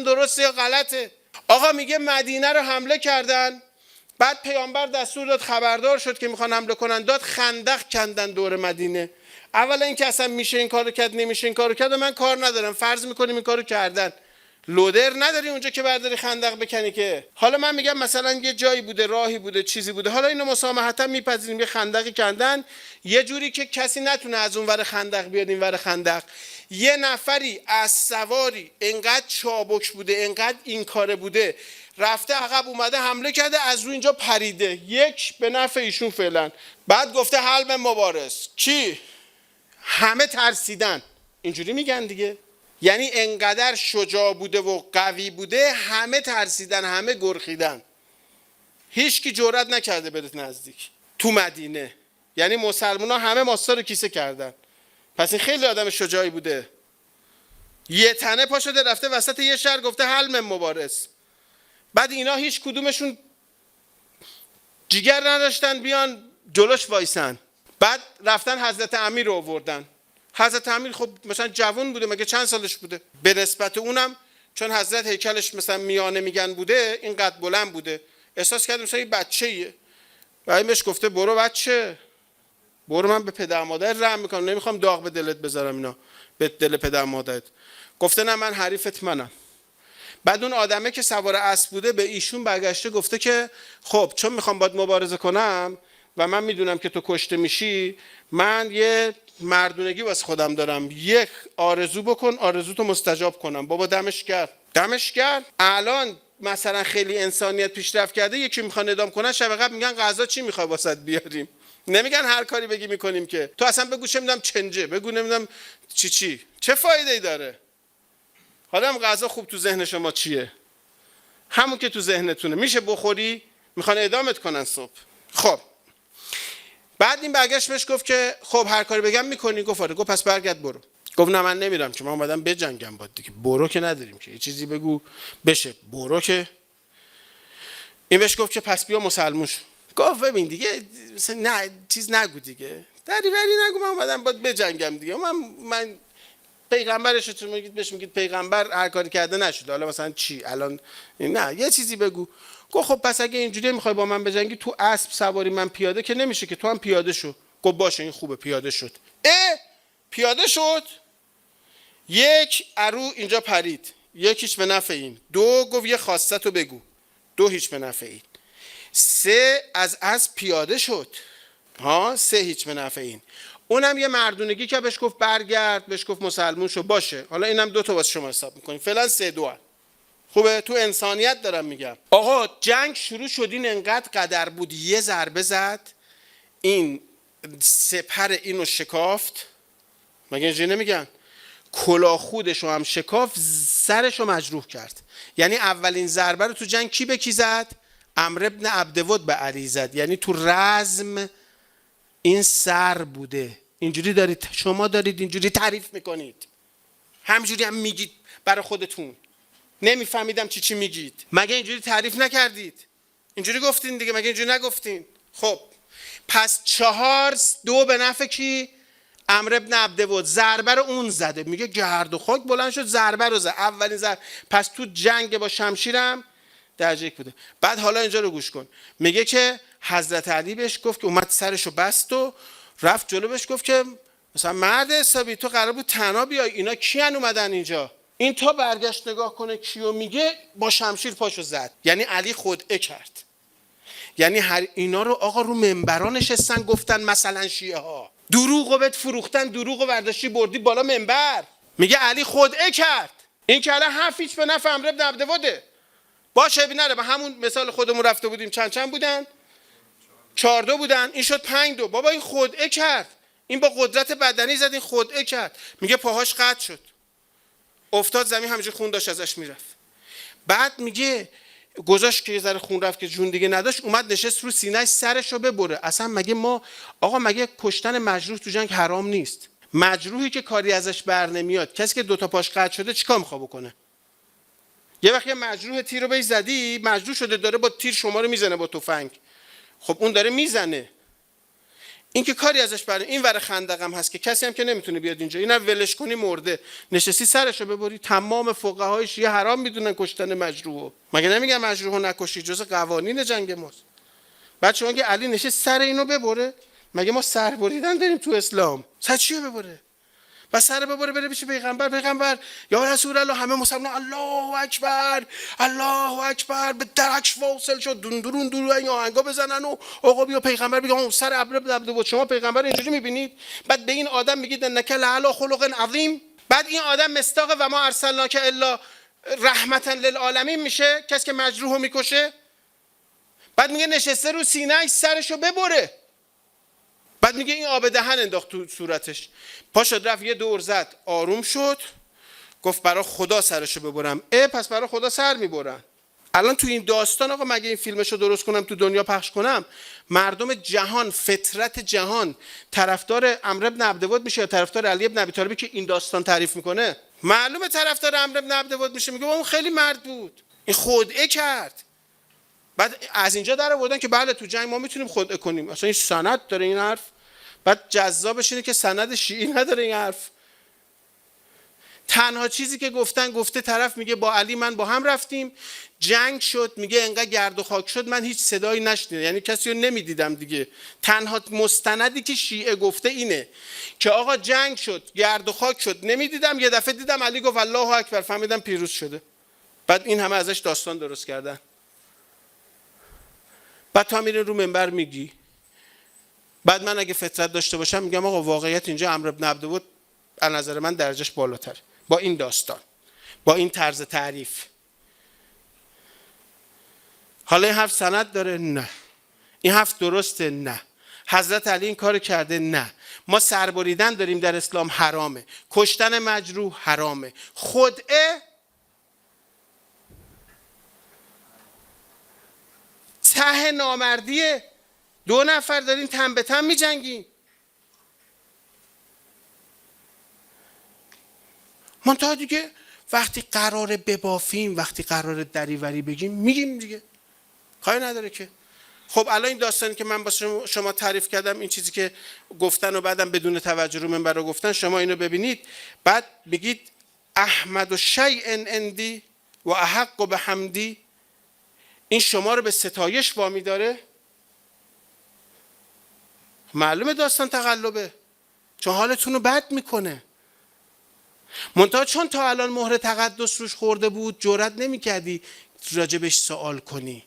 درسته یا غلطه؟ آقا میگه مدینه رو حمله کردن، بعد پیامبر دستور داد، خبردار شد که میخوان حمله کنن، داد خندق کندن دور مدینه. اولا اینکه اصلا میشه این کارو کرد نمیشه این کارو کرد من کار ندارم، فرض میکنیم این کارو کردن. لودر نداری اونجا که برداری خندق بکنی که. حالا من میگم مثلا یه جایی بوده، راهی بوده، چیزی بوده، حالا اینو مسامحتا میپذیریم یه خندقی کندن یه جوری که کسی نتونه از اون ور خندق بیاد این ور خندق. یه نفری از سواری انقدر چابک بوده، انقدر این کاره بوده، رفته عقب اومده حمله کرده، از رو اینجا پریده. یک به نفع ایشون فعلا. بعد گفته حلم مبارز. کی؟ همه ترسیدن. اینجوری میگن دیگه. یعنی انقدر شجاع بوده و قوی بوده، همه ترسیدن، همه گرخیدن. هیچ کی جرئت نکرده بره نزدیک تو مدینه. یعنی مسلمونا همه ماستا رو کیسه کردن. پس این خیلی آدم شجاعی بوده. یه تنه پا شده رفته وسط یه شهر گفته حلم مبارز. بعد اینا هیچ کدومشون جیگر نداشتن بیان جلوش وایسن. بعد رفتن حضرت امیر رو آوردن. حضرت امیر خب مثلا جوان بوده، مگه چند سالش بوده؟ به نسبت اونم چون حضرت هیکلش مثلا میانه میگن بوده، این قد بلند بوده، احساس کرد مثلا یه بچه‌ایه. بعد بهش گفته برو بچه، برو، من به پدر مادر رحم میکنم، نمیخوام داغ به دلت بذارم اینا، به دل پدر مادرت. گفته نه من حریفت منم. بعد اون آدمه که سوار اسب بوده به ایشون برگشته گفته که خب چون میخوام باید مبارزه کنم و من میدونم که تو کشته میشی، من یه مردونگی واسه خودم دارم، یک آرزو بکن آرزوتو مستجاب کنم. بابا دمش گرم. الان مثلا خیلی انسانیت پیشرفت کرده، یکی میخوان اعدام کنن، شب قبل میگن غذا چی میخوای واسط بیاریم، نمیگن هر کاری بگی میکنیم که. تو اصلا بگو چه میدونم چنجه، بگو نمیدونم چه فایده ای داره. حالا هم غذا خوب تو ذهن شما چیه؟ همون که تو ذهنتونه، میشه بخوری، میخوان اعدامت کنن صبح. خب بعد این برگشت بهش گفت که خب هر کاری بگم میکنی؟ گفت آره. گفت پس برگرد برو. گفت نه من نمیرم که من اومدم بجنگم باید دیگه. برو که نداریم که، یه چیزی بگو بشه. برو که. این بهش گفت که پس بیا مسلمون شو. گفت ببین دیگه نه چیز نگو دیگه، دریوری نگو، من اومدم باید بجنگم دیگه. من پیغمبرش تو میگید بهش میگید پیغمبر هر کاری کرده نشده، حالا مثلا چی الان؟ نه یه چیزی بگو. گفت خب پس اگه اینجوری میخوای با من بجنگی، تو اسب سواری من پیاده که نمیشه که، تو هم پیاده شو. گفت باشه این خوبه. پیاده شد. پیاده شد. یک ارو اینجا پرید، یکیش به نفع این. دو گفت یه خواسته تو بگو. دو هیچ به نفع این. سه از اسب پیاده شد. سه هیچ به نفع این. اونم یه مردونگی که بهش گفت برگرد، بهش گفت مسلمون شو. باشه حالا اینم دو تا واسه شما حساب میکنیم، فعلا 3-2. خوبه؟ تو انسانیت دارم میگم. آقا جنگ شروع شد، این انقدر قدر بود، یه ضربه زد، این سپر اینو شکافت. مگه اینجوری نمیگن؟ کلاه خودشو هم شکافت، سرشو مجروح کرد. یعنی اولین ضربه رو تو جنگ کی به کی زد؟ عمرو بن عبدود به علی زد. یعنی تو رزم این سر بوده. اینجوری دارید شما دارید اینجوری تعریف میکنید، همجوری هم میگید برای خودتون، نمیفهمیدم چی میگید. مگه اینجوری تعریف نکردید؟ اینجوری گفتین دیگه، مگه اینجوری نگفتین؟ خب پس 4-2 به نفع کی؟ عمرو بن عبدود. ضربه رو اون زده. میگه گرد و خاک بلند شد، ضربه رو زد، اولین ضربه. پس تو جنگ با شمشیرم درجه 1 بوده. بعد حالا اینجا رو گوش کن. میگه که حضرت علی بهش گفت که اومد سرشو بست و رفت جلو، بهش گفت که مثلا مرد حسابی تو قرار بود تنها بیای، اینا کیان اومدن اینجا؟ این تا برگشت نگاه کنه کیو میگه، با شمشیر پاشو زد. یعنی علی خودعه کرد. یعنی هر اینا رو آقا رو منبرا نشستن گفتن مثلا شیعه ها دروغو بهت فروختن، دروغو برداشتی بردی بالا منبر. میگه علی خودعه کرد. این که الان هیچ به نفع عمرو بن عبدوده. باشه نره به همون مثال خودمون رفته بودیم، چند بودن؟ 4-2 بودن، این شد 5-2. بابا این خودعه کرد، این با قدرت بدنی زد، این خودعه کرد. میگه پاهاش قطع شد، افتاد زمین، همینجوری خون داشت ازش میرفت. بعد میگه گذاشت که یه ذره خون رفت که جون دیگه نداشت، اومد نشست رو سینه‌اش سرشو ببره. اصلا مگه کشتن مجروح تو جنگ حرام نیست؟ مجروحی که کاری ازش بر نمیاد، کسی که 2 تا پاش قطع شده چیکار میخواد بکنه؟ یه وقت یه مجروح تیر رو بهش زدی، مجروح شده داره با تیر شما رو میزنه با تفنگ، خب اون داره میزنه. این که کاری ازش برای این ور خندق هم هست که کسی هم که نمیتونه بیاد اینجا، اینا ولش کنی مرده، نشستی سرشو ببری. تمام فقهای شیعه حرام میدونن کشتن مجروحو. مگه نمیگن مجروحو نکشی، جز قوانین جنگ ماست. بعد شما که علی نشست سر اینو ببره، مگه ما سر بریدن داریم تو اسلام؟ سر چیو ببره؟ و سر ببره بره پیش پیغمبر یا رسول الله، همه مسلمان الله اکبر الله اکبر به درکش واصل شد، دوندرون دور این آهنگا بزنن و آقا بیا پیغمبر بگه اون سر ابر دبده بود. شما پیغمبر اینجوری میبینید؟ بعد به این آدم میگید انک لعلی خلق عظیم. بعد این آدم مصداق و ما ارسلناک الا رحمتا للعالمین میشه، کسی که مجروحو میکشه. بعد میگه نشسته رو سینه‌اش سرشو ببره. بعد میگه این آب دهن انداخت تو صورتش. پا شد رفت یه دور زد، آروم شد، گفت برای خدا سرشو ببرم. پس برای خدا سر میبرن. الان تو این داستان آقا مگه این فیلمشو درست کنم تو دنیا پخش کنم، مردم جهان، فطرت جهان طرفدار عمرو بن عبدود میشه یا طرفدار علی بن ابی طالبی که این داستان تعریف میکنه؟ معلومه طرفدار عمرو بن عبدود میشه، میگه اون خیلی مرد بود، این خودعه کرد. بعد از اینجا در آوردن که بله تو جنگ ما میتونیم خودعه کنیم. اصلا این سند داره این حرف. بعد جذابش اینه که سند شیعی نداره این حرف. تنها چیزی که گفته طرف میگه با علی من با هم رفتیم، جنگ شد، میگه انقدر گرد و خاک شد من هیچ صدایی نشنیدم، یعنی کسی رو نمیدیدم دیگه. تنها مستندی که شیعه گفته اینه که آقا جنگ شد، گرد و خاک شد، نمیدیدم، یه دفعه دیدم علی گفت الله اکبر، فهمیدم پیروز شده. بعد این همه ازش داستان درست کردن. بعد تا میره رو منبر میگی. بعد من اگه فطرت داشته باشم میگم آقا واقعیت اینجا عمرو بن عبدود از نظر من درجهش بالاتر با این داستان، با این طرز تعریف. حالا این حرف سند داره؟ نه. این حرف درسته؟ نه. حضرت علی این کار کرده؟ نه. ما سربریدن داریم در اسلام، حرامه. کشتن مجروح حرامه. خودعه ته نامردیه. 2 نفر دارین تن به تن می جنگین. منتها دیگه وقتی قراره ببافیم، وقتی قراره دریوری بگیم میگیم دیگه، کاری نداره که. خب الان این داستانی که من با شما تعریف کردم، این چیزی که گفتن و بعدم بدون توجه رو منبر رو گفتن، شما اینو ببینید بعد بگید احمد و شیء عندی و احق به حمدی، این شما رو به ستایش وامی داره؟ معلومه داستان تقلبه، چون حالتون رو بد میکنه. منتها چون تا الان مهر تقدس روش خورده بود، جرئت نمیکردی راجبش سوال کنی.